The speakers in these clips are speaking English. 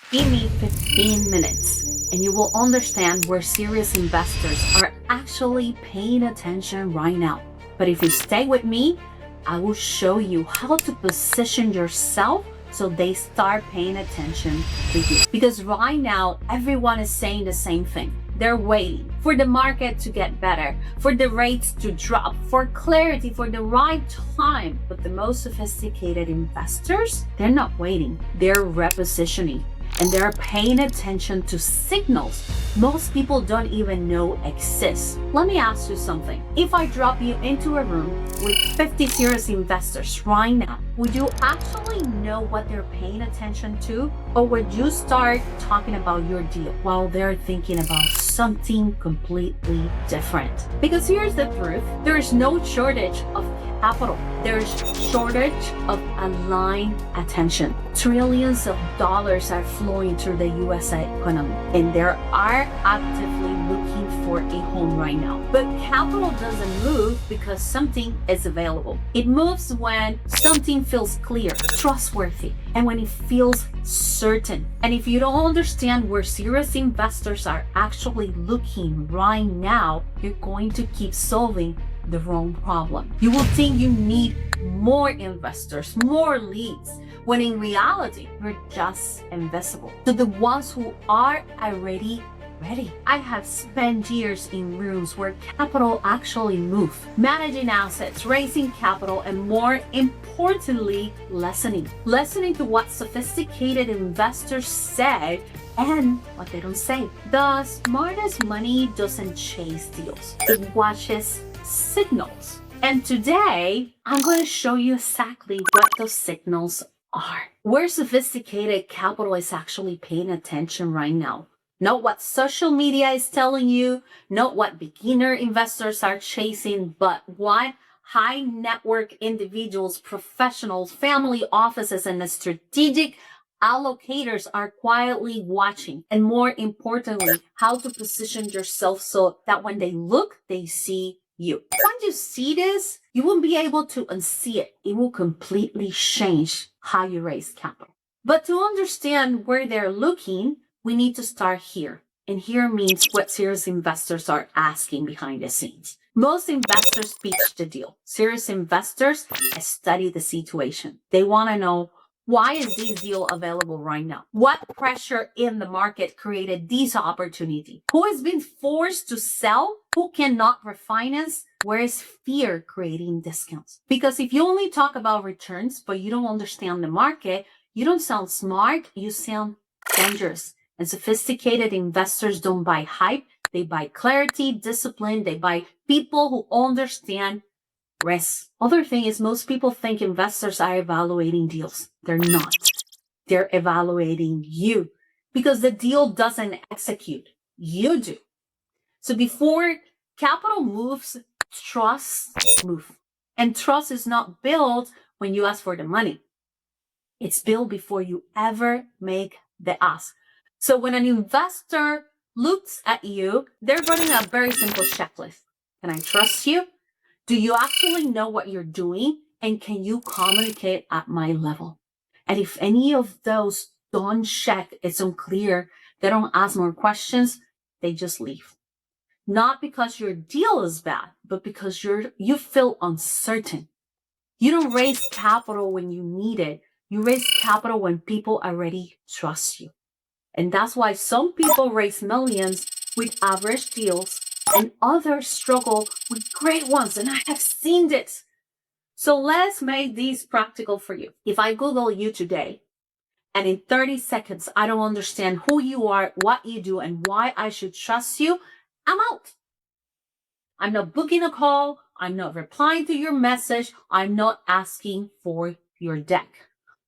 Give me 15 minutes and you will understand where serious investors are actually paying attention right now. But if you stay with me, I will show you how to position yourself so they start paying attention to you. Because right now, everyone is saying the same thing. They're waiting for the market to get better, for the rates to drop, for clarity, for the right time. But the most sophisticated investors, they're not waiting. They're repositioning and they're paying attention to signals most people don't even know exist. Let me ask you something. If I drop you into a room with 50 serious investors right now, would you actually know what they're paying attention to? Or would you start talking about your deal while they're thinking about something completely different? Because here's the truth, there's no shortage of capital. There's shortage of aligned attention. Trillions of dollars are flowing through the US economy, and they are actively looking for a home right now. But capital doesn't move because something is available. It moves when something feels clear, trustworthy, and when it feels certain. And if you don't understand where serious investors are actually looking right now, you're going to keep solving the wrong problem. You will think you need more investors, more leads, when in reality, you're just invisible to the ones who are already ready. I have spent years in rooms where capital actually moves, managing assets, raising capital, and more importantly, listening to what sophisticated investors say and what they don't say. The smartest money doesn't chase deals. It watches signals. And today, I'm going to show you exactly what those signals are. Where sophisticated capital is actually paying attention right now. Not what social media is telling you, not what beginner investors are chasing, but what high network individuals, professionals, family offices, and strategic allocators are quietly watching. And more importantly, how to position yourself so that when they look, they see you. Once you see this, you won't be able to unsee it. It will completely change how you raise capital. But to understand where they're looking, we need to start here. And here means what serious investors are asking behind the scenes. Most investors pitch the deal. Serious investors study the situation. They want to know, why is this deal available right now? What pressure in the market created this opportunity? Who has been forced to sell? Who cannot refinance? Where is fear creating discounts? Because if you only talk about returns, but you don't understand the market, you don't sound smart, you sound dangerous. And sophisticated investors don't buy hype. They buy clarity, discipline. They buy people who understand risk. Other thing is most people think investors are evaluating deals. They're not. They're evaluating you because the deal doesn't execute. You do. So before capital moves, trust moves. And trust is not built when you ask for the money. It's built before you ever make the ask. So when an investor looks at you, they're running a very simple checklist. Can I trust you? Do you actually know what you're doing? And can you communicate at my level? And if any of those don't check, it's unclear, they don't ask more questions, they just leave. Not because your deal is bad, but because you feel uncertain. You don't raise capital when you need it. You raise capital when people already trust you. And that's why some people raise millions with average deals and others struggle with great ones. And I have seen this. So let's make these practical for you. If I Google you today and in 30 seconds, I don't understand who you are, what you do, and why I should trust you, I'm out. I'm not booking a call. I'm not replying to your message. I'm not asking for your deck.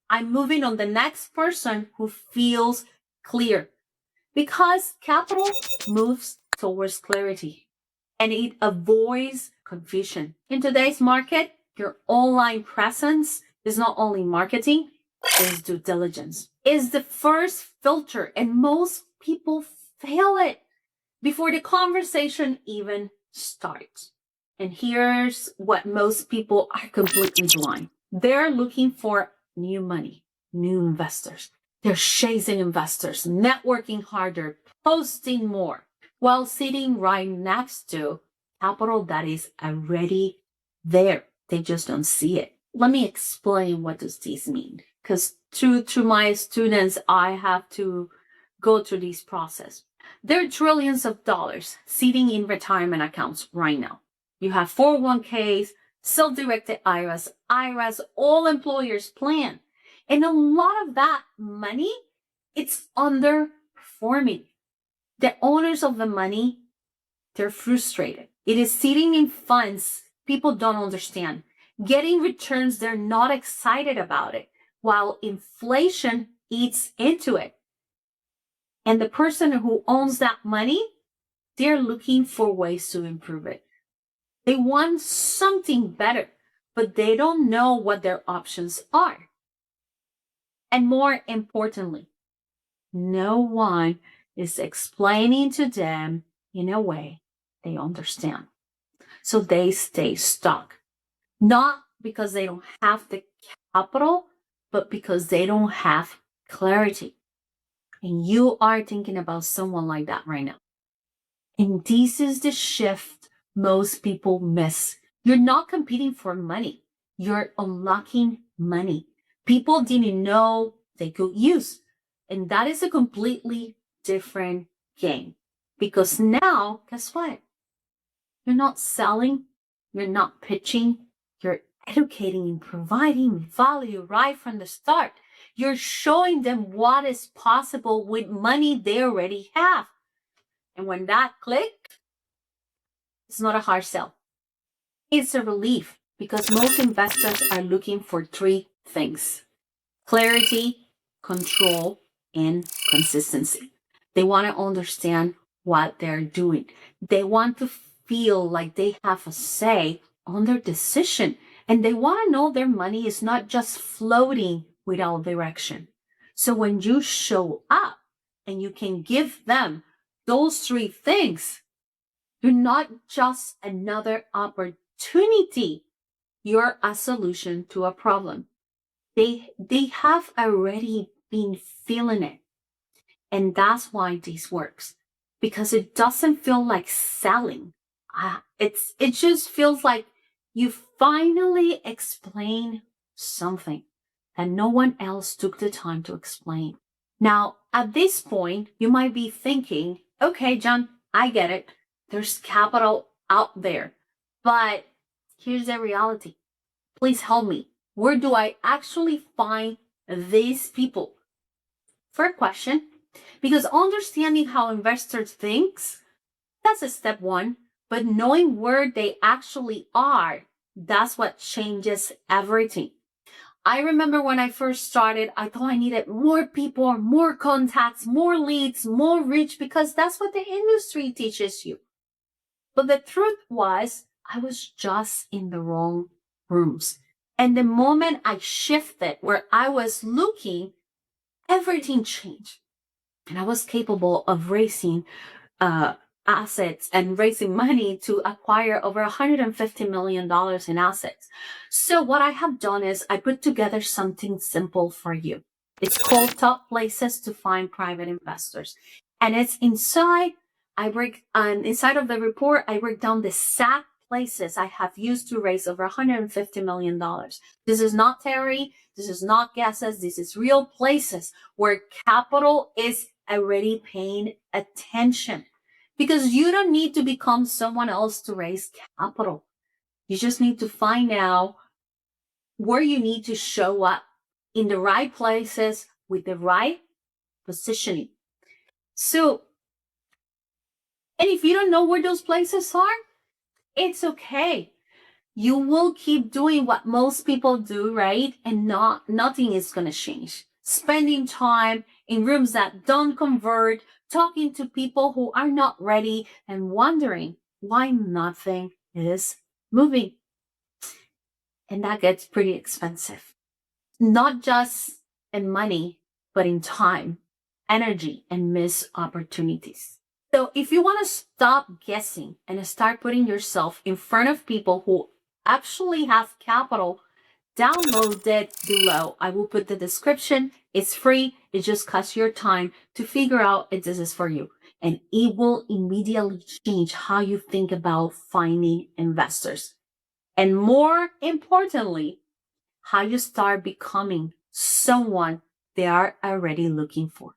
I'm moving on the next person who feels clear because capital moves towards clarity and it avoids confusion. In today's market, your online presence is not only marketing, it's due diligence. It's the first filter and most people fail it before the conversation even starts. And here's what most people are completely blind. They're looking for new money, new investors. They're chasing investors, networking harder, posting more, while sitting right next to capital that is already there. They just don't see it. Let me explain what does this mean. Because to my students, I have to go through this process. There are trillions of dollars sitting in retirement accounts right now. You have 401ks, self-directed IRAs, all employers plan. And a lot of that money, it's underperforming. The owners of the money, they're frustrated. It is sitting in funds people don't understand. Getting returns, they're not excited about it, while inflation eats into it. And the person who owns that money, they're looking for ways to improve it. They want something better, but they don't know what their options are. And more importantly, no one is explaining to them in a way they understand. So they stay stuck. Not because they don't have the capital, but because they don't have clarity. And you are thinking about someone like that right now. And this is the shift most people miss. You're not competing for money. You're unlocking money. People didn't know they could use. And that is a completely different game. Because now, guess what? You're not selling, you're not pitching, you're educating and providing value right from the start. You're showing them what is possible with money they already have. And when that clicks, it's not a hard sell. It's a relief because most investors are looking for three things: clarity, control, and consistency. They want to understand what they're doing. They want to feel like they have a say on their decision. And they want to know their money is not just floating without direction. So when you show up and you can give them those three things, you're not just another opportunity. You're a solution to a problem. They have already been feeling it. And that's why this works. Because it doesn't feel like selling. It just feels like you finally explain something that no one else took the time to explain. Now, at this point, you might be thinking, okay, John, I get it. There's capital out there. But here's the reality. Please help me. Where do I actually find these people? Fair question. Because understanding how investors think, that's a step one. But knowing where they actually are, that's what changes everything. I remember when I first started, I thought I needed more people, more contacts, more leads, more reach, because that's what the industry teaches you. But the truth was, I was just in the wrong rooms. And the moment I shifted where I was looking, everything changed. And I was capable of raising assets and raising money to acquire over $150 million in assets. So what I have done is I put together something simple for you. It's called Top Places to Find Private Investors. And it's inside inside of the report, I break down the exact places I have used to raise over $150 million. This is not theory. This is not guesses. This is real places where capital is already paying attention. Because you don't need to become someone else to raise capital. You just need to find out where you need to show up in the right places with the right positioning. So, and if you don't know where those places are, it's okay. You will keep doing what most people do, right? And nothing is going to change. Spending time in rooms that don't convert, talking to people who are not ready, and wondering why nothing is moving. And that gets pretty expensive. Not just in money, but in time, energy, and missed opportunities. So if you want to stop guessing and start putting yourself in front of people who actually have capital, download it below. I will put the description. It's free. It just costs your time to figure out if this is for you. And it will immediately change how you think about finding investors. And more importantly, how you start becoming someone they are already looking for.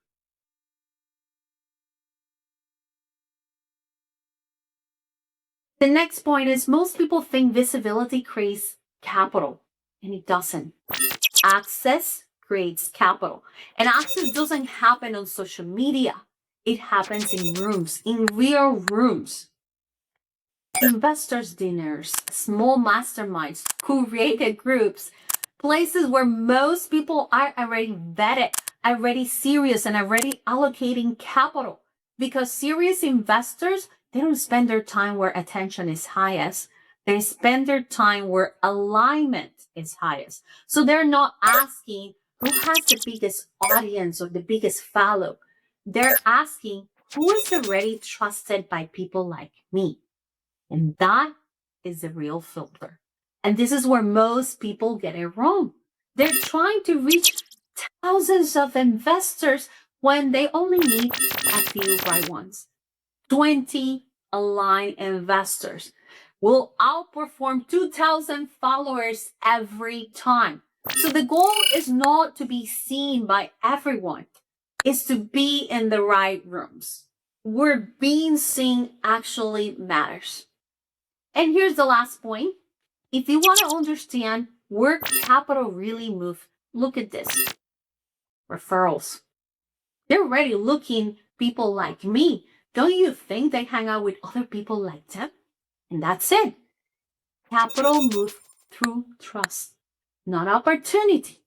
The next point is most people think visibility creates capital, and it doesn't. Access creates capital. And access doesn't happen on social media. It happens in rooms, in real rooms. Investors' dinners, small masterminds, curated groups, places where most people are already vetted, already serious, and already allocating capital. Because serious investors, they don't spend their time where attention is highest. They spend their time where alignment is highest. So they're not asking who has the biggest audience or the biggest follow. They're asking who is already trusted by people like me. And that is the real filter. And this is where most people get it wrong. They're trying to reach thousands of investors when they only need a few right ones. 20 aligned investors will outperform 2,000 followers every time. So the goal is not to be seen by everyone. It's to be in the right rooms where being seen actually matters. And here's the last point. If you want to understand where capital really moves, look at this. Referrals. They're already looking people like me. Don't you think they hang out with other people like them? And that's it. Capital moves through trust, not opportunity.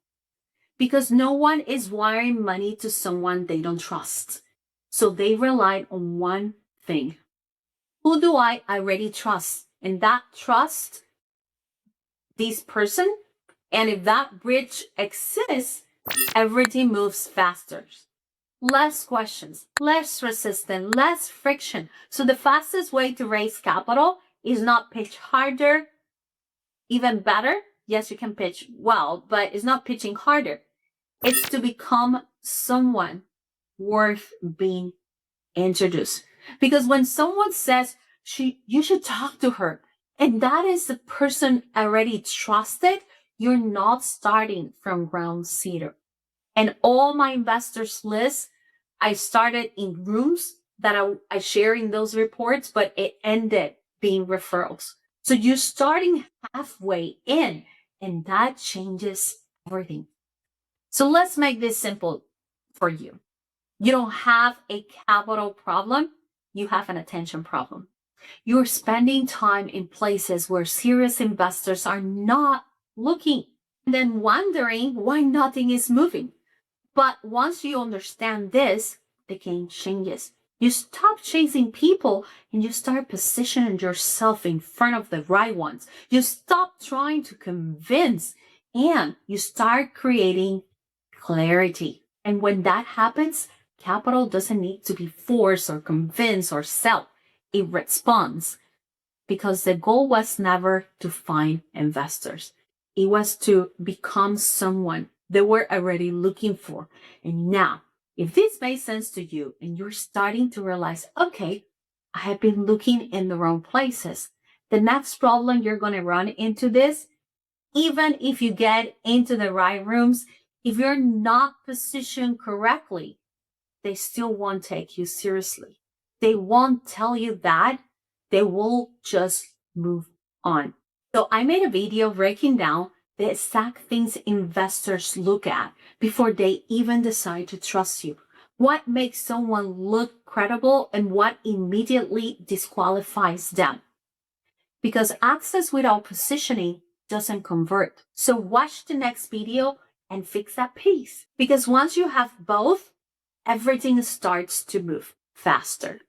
Because no one is wiring money to someone they don't trust. So they rely on one thing. Who do I already trust? And that trust, this person, and if that bridge exists, everything moves faster. Less questions, less resistance, less friction. So the fastest way to raise capital is not pitch harder, even better. Yes, you can pitch well, but it's not pitching harder. It's to become someone worth being introduced. Because when someone says, you should talk to her, and that is the person already trusted, you're not starting from ground zero. And all my investors list, I started in rooms that I share in those reports, but it ended being referrals. So you're starting halfway in, and that changes everything. So let's make this simple for you. You don't have a capital problem, you have an attention problem. You're spending time in places where serious investors are not looking, and then wondering why nothing is moving. But once you understand this, the game changes. You stop chasing people and you start positioning yourself in front of the right ones. You stop trying to convince and you start creating clarity. And when that happens, capital doesn't need to be forced or convinced or sell. It responds because the goal was never to find investors. It was to become someone they were already looking for. And now, if this makes sense to you and you're starting to realize, okay, I have been looking in the wrong places, the next problem you're going to run into this, even if you get into the right rooms, if you're not positioned correctly, they still won't take you seriously. They won't tell you that. They will just move on. So I made a video breaking down the exact things investors look at before they even decide to trust you. What makes someone look credible and what immediately disqualifies them. Because access without positioning doesn't convert. So watch the next video and fix that piece. Because once you have both, everything starts to move faster.